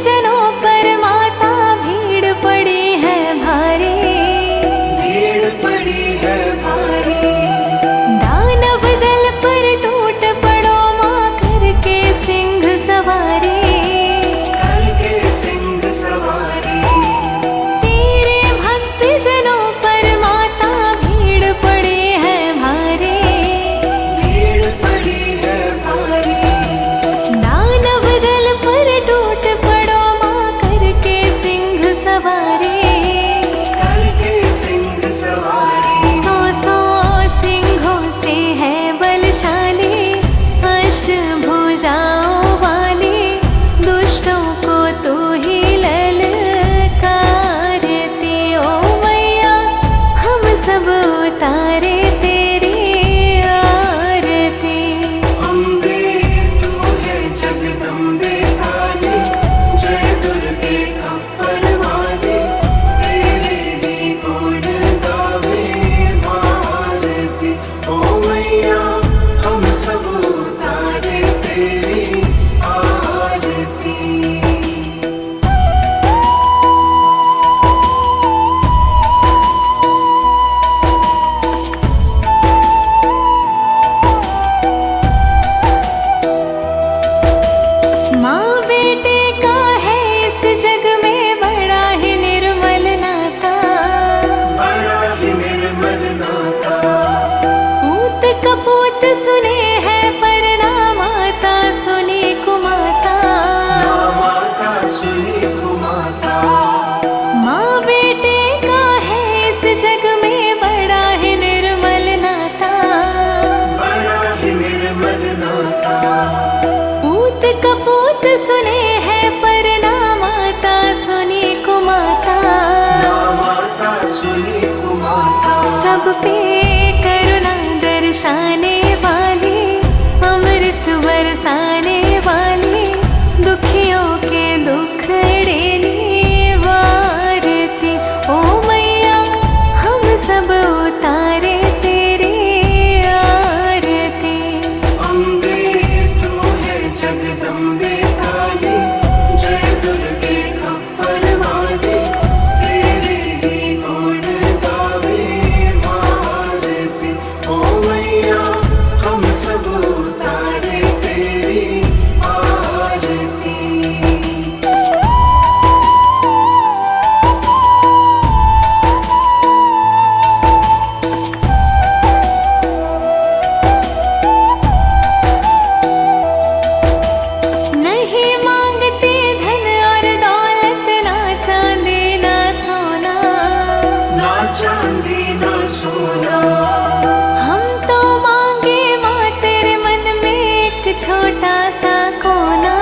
जनों पर माता भीड़ पड़ी है भारी, भीड़ पड़ी है भारी। दानव दल पर टूट पड़ो माँ करके सिंह सवारी, करके सिंह सवारी। तेरे भक्त जनों पर माता भीड़ पड़ी है भारी, भीड़ पड़ी है भारी। दानव दल पर टूट पड़ो माँ करके सिंह सवारी, करके सिंह सवारी। सौ सौ सिंहों से है बलशाली, अष्ट भुजाओं वाली, दुष्टों को तू ही ललकारती। ओ मैया हम सब उतारे तेरी आरती। अम्बे तू है जगदम्बे काली, जय दुर्गे खप्पर वाली। तेरे ही गुण गावे भारती। ओ मैया हम सब उतारे तेरी आरती। माँ बेटे का है इस जग में बड़ा ही निर्मल नाता, बड़ा ही निर्मल नाता। पूत कपूत सुने है पर ना माता सुनी कुमाता। ना माता सुनी कुमाता। माँ बेटे का है इस जग में बड़ा ही निर्मल नाता, बड़ा ही निर्मल नाता। पूत कपूत सुने है पर ना माता सुनी कुमाता। ना माता सुनी कुमाता। सब पे करुणा दर्शाने वाली, अमृत बरसाने वाली, दुखियों के दुख देने वारती। ओ मैया हम सब उतारे तेरी आरती। अम्बे तू है जगदम्बे काली, जय दुर्गे खप्पर वाली। तेरे ही गुण गावे भारती। ओ मैया हम सब उतारे तेरी आरती। नहीं मांगते धन और दौलत, ना चांदी ना सोना, ना चांदी ना सोना। हम तो मांगे माँ तेरे मन में एक छोटा सा कोना।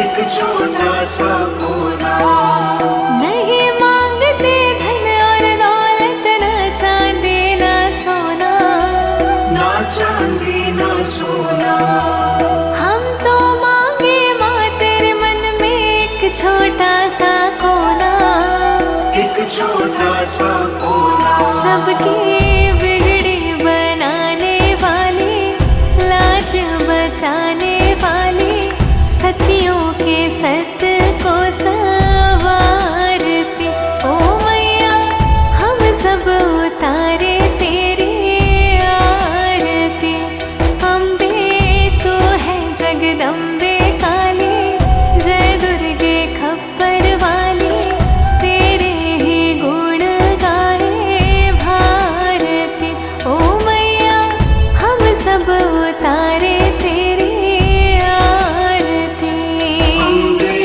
एक छोटा सा कोना। नहीं मांगते धन और दौलत, ना चांदी ना सोना, ना चांदी ना सोना। हम तो मांगे माँ तेरे मन में एक छोटा सा कोना। एक छोटा सा कोना। सबकी बिगड़ी बनाने वाली, लाज बचाने वाली, सतियों के सत्य को संवारती। ओ मैया हम सब उतारे तेरी आरती। अम्बे तू है जगदम्बे काली, जय दुर्गे खप्पर वाली। तेरे ही गुण गाए भारती। ओ मैया हम सब उतारे तेरी आरती। अम्बे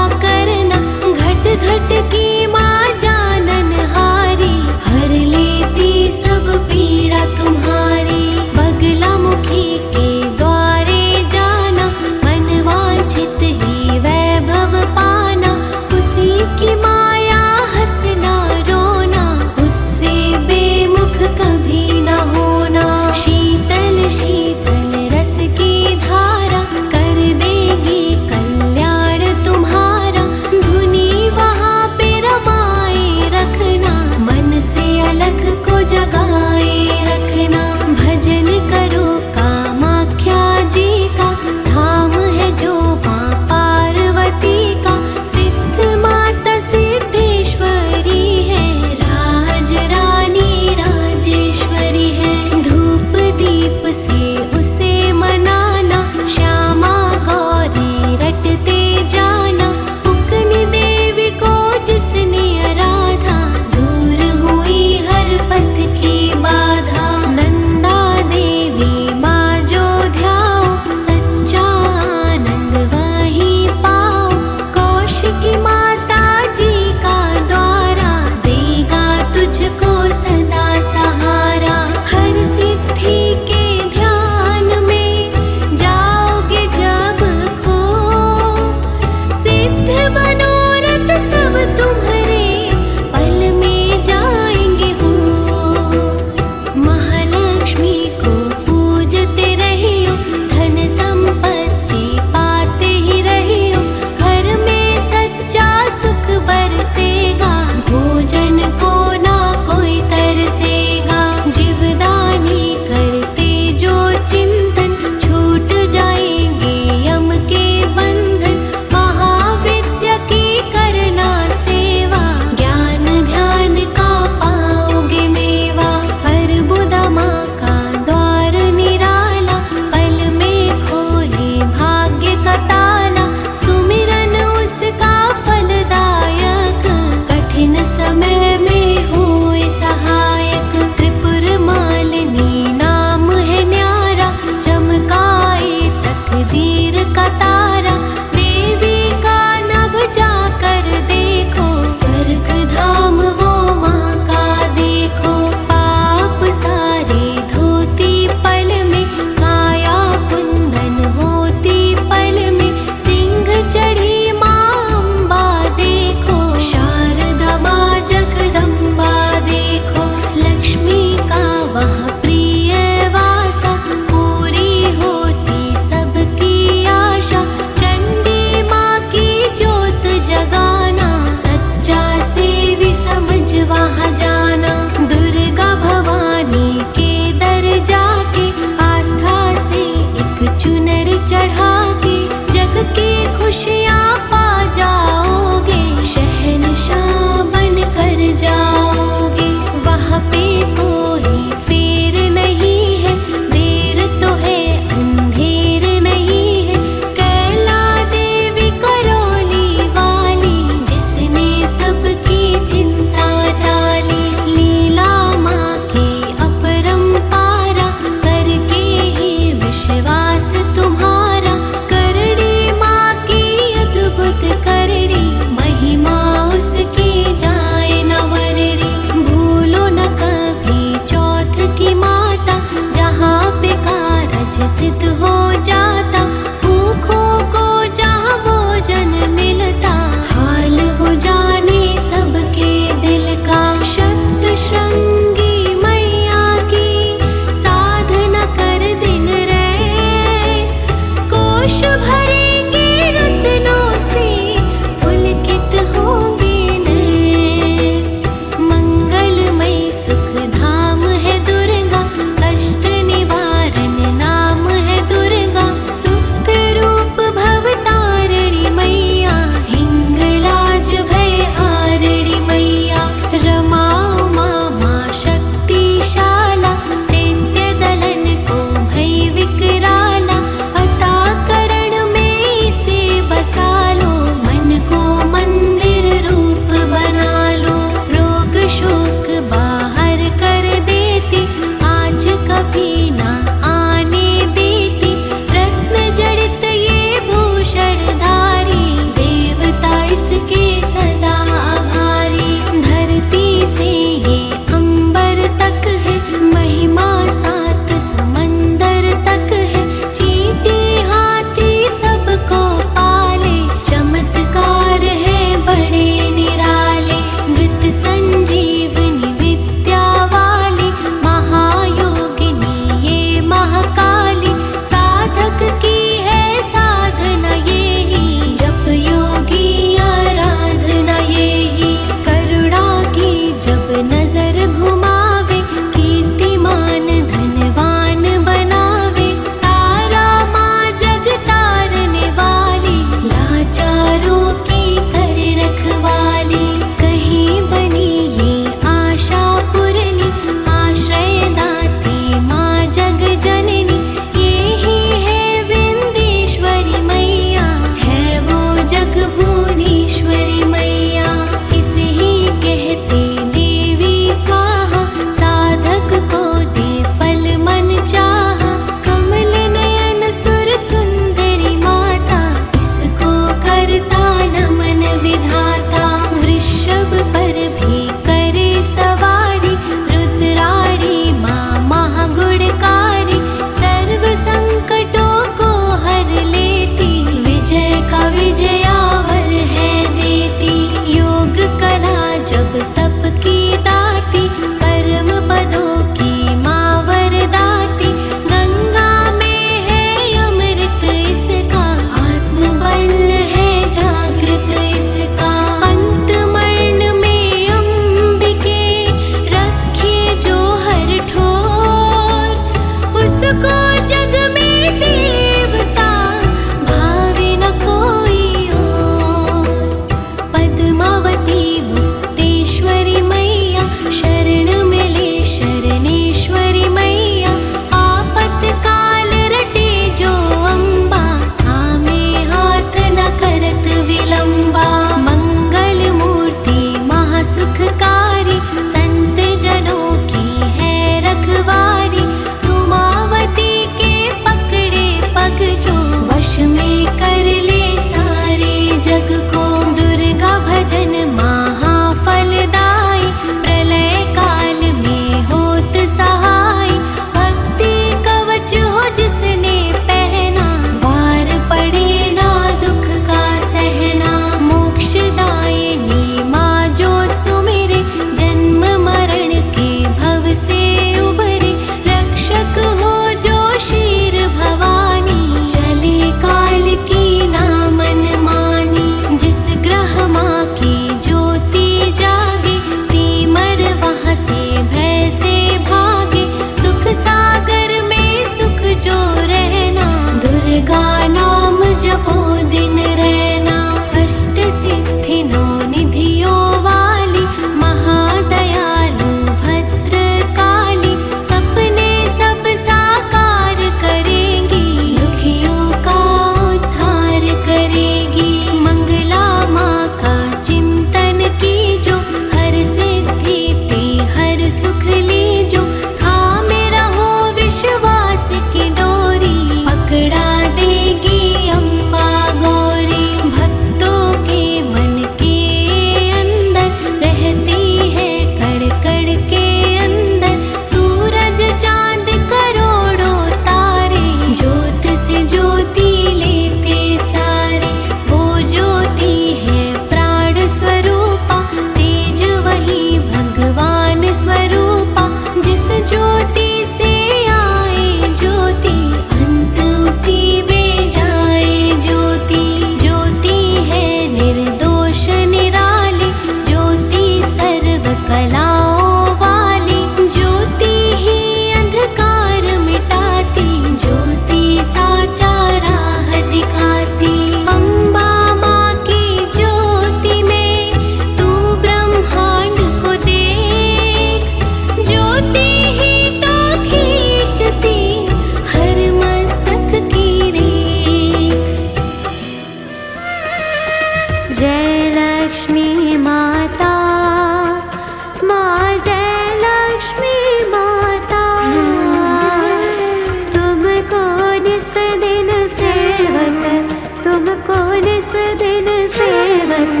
दिन सेवत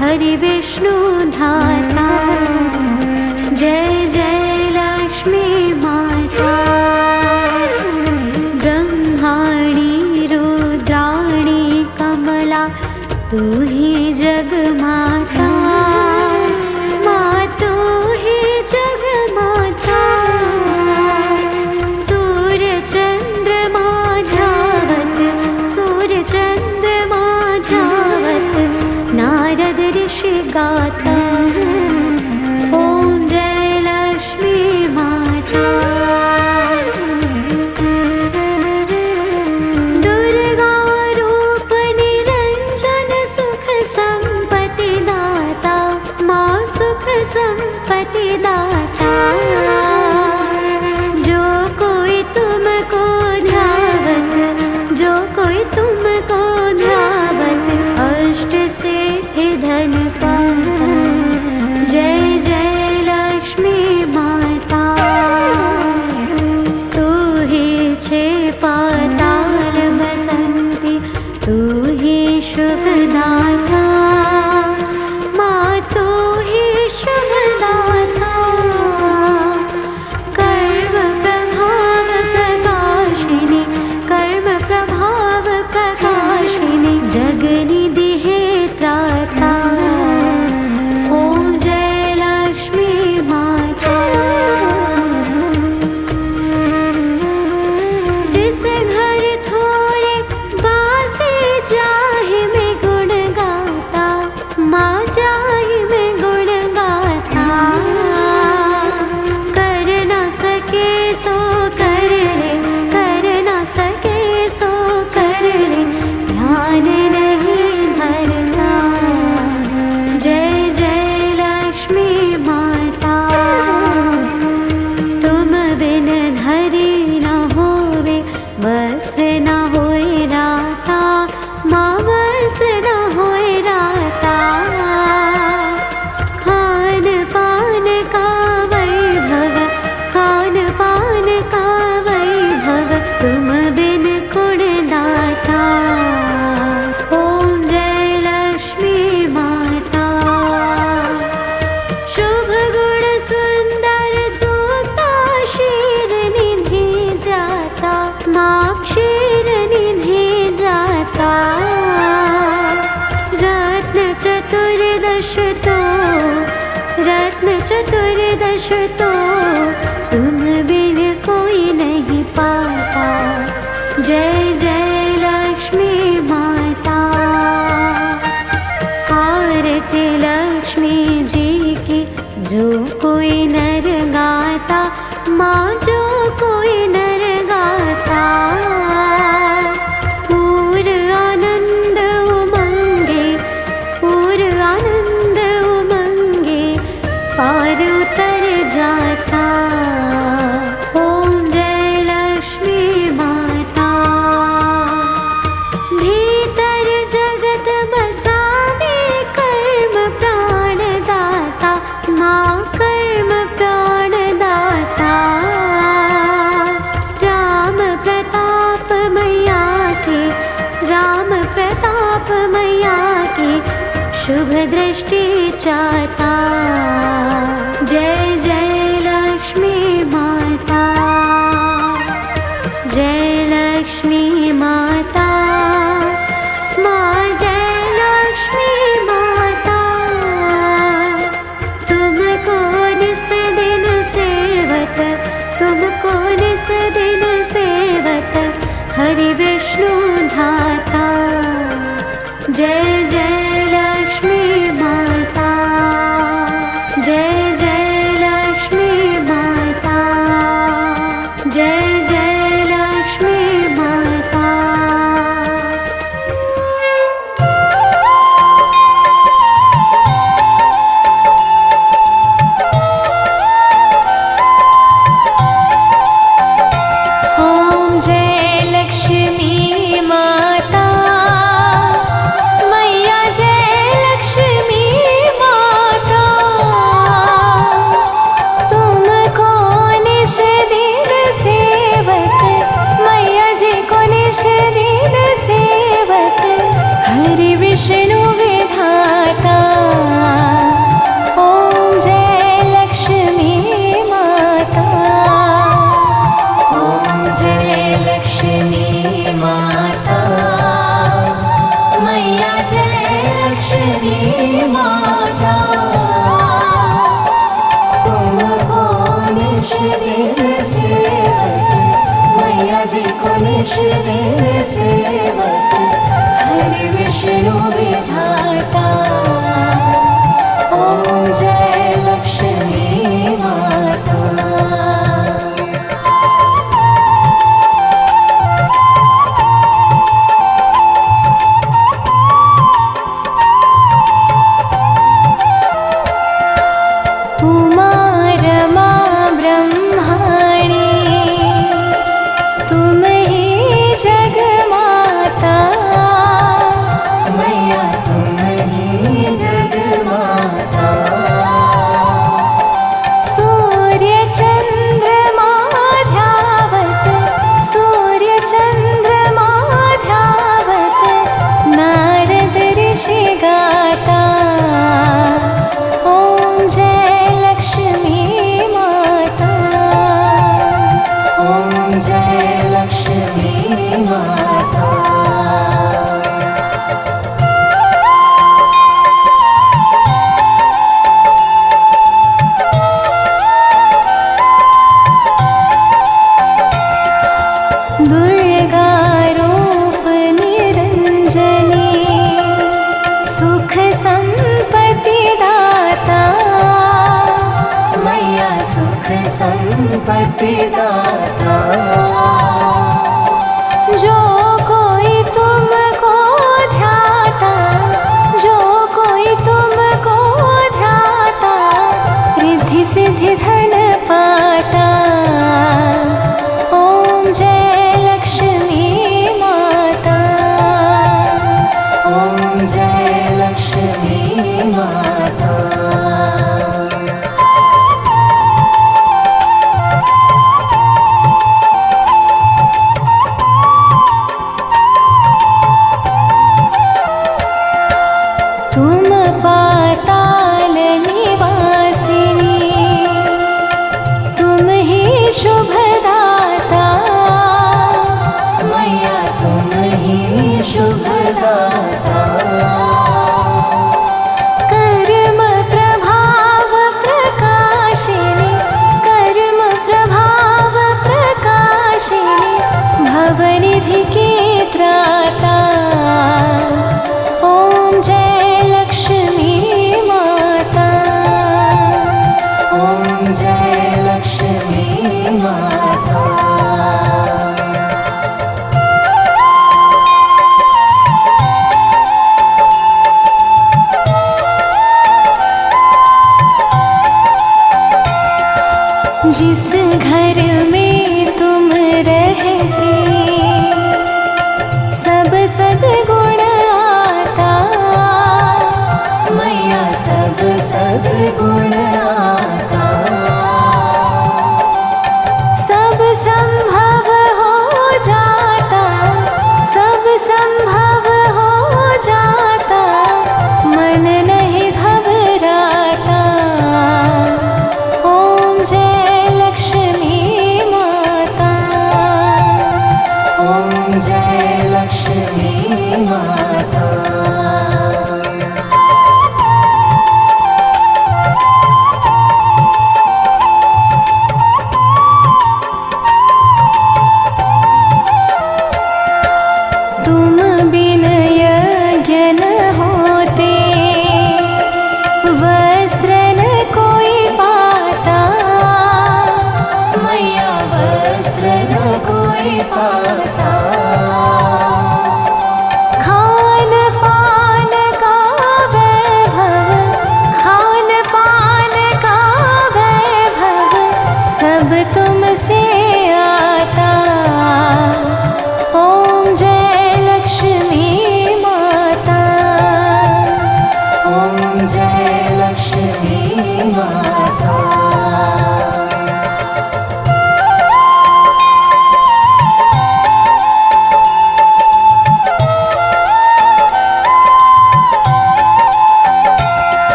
हरि विष्णु धाता। जय जय लक्ष्मी माता। ब्रह्माणी रुद्राणी कमला तू ही जग माता। माँ तू ही जग माता। सूर्य चंद्रमा ध्यावत, सूर्य चंद्रमा ध्यावत नारद ऋषि गाता। ओम जय लक्ष्मी माता। दुर्गा रूप निरंजन सुख संपत्ति दाता। माँ सुख संपत्ति दाता। जो कोई तुमको ध्यावत, जो कोई तुमको ध्यावत अष्ट सिद्धि धन पाता। जय जय लक्ष्मी माता। तू ही छे पाताल बसंती, तू ही शुभदाता। माँ तू ही शुभदाता। कर्म प्रभाव प्रकाशिनी, कर्म प्रभाव प्रकाशिनी जगनिधि हे त्राता। ओम जय लक्ष्मी माता। जिस घर थोड़े बासे जाहि में गुण गाता। माँ जाहि में गुण गाता। कर न सके सो कर ले, कर न सके सो कर ले, ध्यान नहीं धरता। जय जय लक्ष्मी माता। तुम बिन धरी न होवे, वस्त्र न होए राता। माँ वस्त्र न होए राता। खान पान का वैभव, खान पान का वैभव तुम बिन गुण दाता। ओम जय लक्ष्मी माता। शुभ गुण सुंदर सूता क्षीर निधि जाता। माँ क्षीर निधि जाता। रत्न चतुर्दश तो, रत्न चतुर्दश तो तुम बिन कोई नहीं पाता। जय जय लक्ष्मी माता। आरती लक्ष्मी जी की जो कोई नर गाता। माँ जो कोई नर गाता। पूर्ण आनंद उमंगे, पूर्ण आनंद उमंगे पार उतर जाता। ओम जय लक्ष्मी माता। भीतर जगत बसावे कर्म प्राण दाता। माँ कर्म प्राण दाता। राम प्रताप मैया के, राम प्रताप मैया के शुभ दृष्टि चाहता। जय जय लक्ष्मी माता। जय लक्ष्मी माता। माँ जय लक्ष्मी माता। तुमको निस दिन सेवत, तुमको निस दिन सेवत हरि विष्णु धाता। जय जय लक्ष्मी माता। जय जय लक्ष्मी माता। जय जय लक्ष्मी माता। ओम जय लक्ष्मी माता। विष्णु विधाता। ॐ जय लक्ष्मी माता। ॐ जय लक्ष्मी माता। मैया जय लक्ष्मी माता। तुमको निश दिन सेवक, मैया जी को निश दिन सेवक, हरि विष्णु विधाता। ॐ जय लक्ष्मी माता। उमा रमा ब्रह्माणी, तुम ही जगमाता। मैया तुम ही जगमाता। सूर्य चंद्रमा ध्यावत, सूर्य चंद्रमा ध्यावत, नारद ऋषि गाता। ॐ जय लक्ष्मी माता। ॐ जय लक्ष्मी माता। दुर्गा रूप निरंजनी, सुख संपत्ति दाता। मैया सुख संपत्ति दाता। जो कोई तुमको ध्याता, जो कोई तुमको ध्याता, रिद्धि सिद्धि धन पाता। ॐ जय लक्ष्मी माता। ॐ जय लक्ष्मी माता। तुम पाताल निवासिनी, तुम ही शुभदाता। मैया तुम ही शुभदाता। कर्म प्रभाव प्रकाशिनी, कर्म प्रभाव प्रकाशिनी, भवनिधि की त्राता। ॐ जय लक्ष्मी माता। ॐ जय लक्ष्मी माता। जिस घर में तुम रहते, सब सद्गुण आता। मैया सब सद्गुण आता। सब संभव हो जाता, सब संभव हो जाता, मन नहीं घबराता। ॐ जय लक्ष्मी माता। ॐ जय लक्ष्मी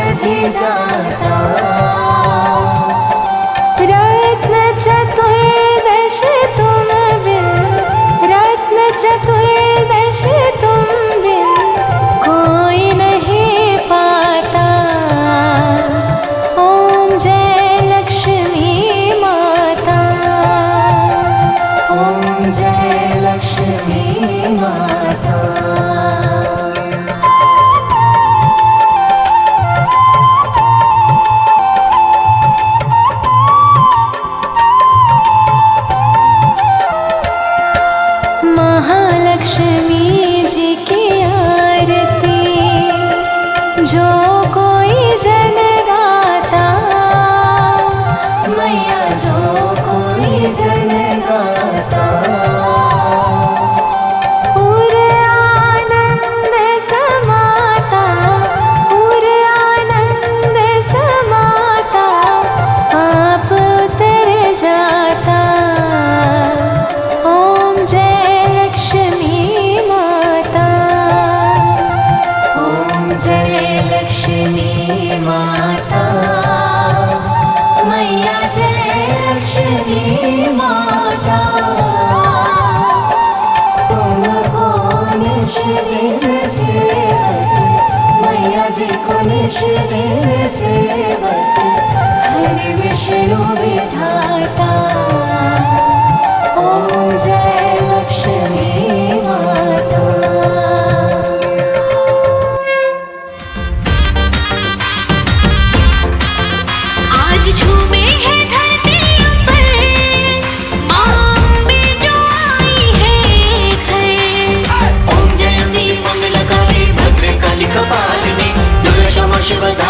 क्षीरोदधिजाता रत्न चतुर्दश तुम बिन रत्न चतुर्दश तुम बिन कोई नहीं पाता। ओम जय लक्ष्मी माता ओम जय लक्ष्मी माता। महालक्ष्मी जी की आरती जो कोई जन गाता मैया जो कोई जन गाता पूरे आनंद समाता पूरे आनंद समाता पाप उतर जाता। ओम जय लक्ष्मी माता ओम जय लक्ष्मी माता मैया जय लक्ष्मी माता। तुमको निश दिन सेवत मैया जी को निश दिन सेवत हरि विष्णु विधाता। ओम जय लक्ष्मी माता। आज झूमे है धरती अंबर माँ अम्बे जो आई है घर। ओम जयंती मंगलकारी भद्रकाली कपालिनी दुर्गा क्षमा शिवदा